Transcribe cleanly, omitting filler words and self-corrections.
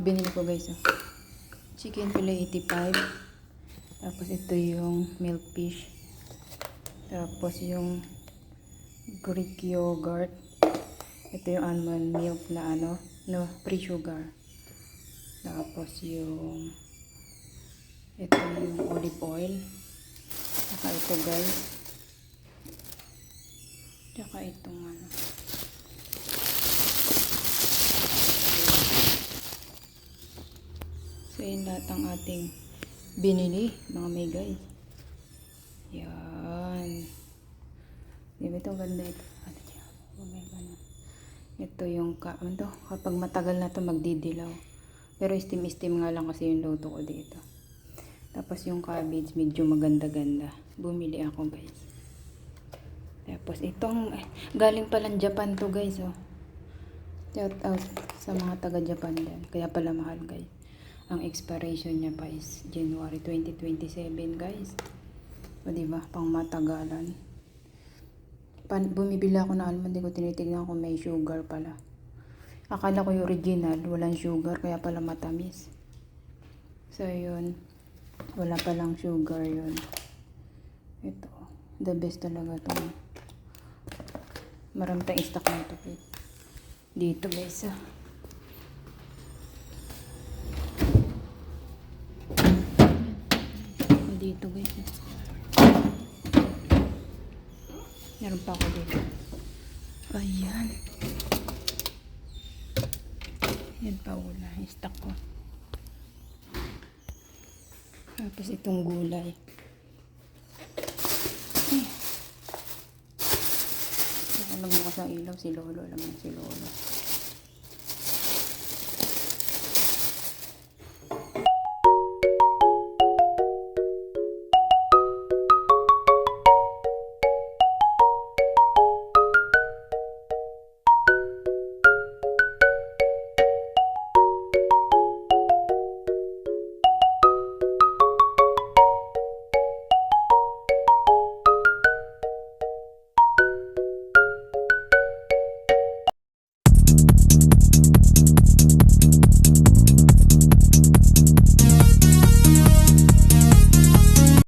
binili ko guys. Oh. Chicken fillet 85. Tapos ito yung milk fish. Tapos yung Greek yogurt. Ito yung almond milk na ano, no, free sugar. Tapos yung ito yung olive oil. Saka ito guys. Saka itong ano. So yun lahat ang ating binili mga may guys. Yan. Diba itong ganda ito. Ano dyan? Oh my God. Ito yung kapag matagal na to magdidilaw. Pero steam nga lang kasi yung luto ko dito. Tapos yung cabbage medyo maganda-ganda. Bumili ako guys. Tapos itong galing palang Japan to guys. Oh. Shout out sa mga taga Japan din. Kaya pala mahal guys. Ang expiration niya pa is January 2027 guys. O diba? Pang matagalan. Bumibili ako ng almond. Hindi ko tinitignan kung may sugar pala. Akala ko yung original. Walang sugar. Kaya pala matamis. So yun. Wala palang sugar yun. Ito. The best talaga ito. Marami tayong stock na ito. Dito guys. Dito guys. Meron pa ako dito. Ayan. Yan pa wala. Stock ko. Tapos itong gulay. Nagbukas ng ilaw si Lolo. Alam mo si Lolo.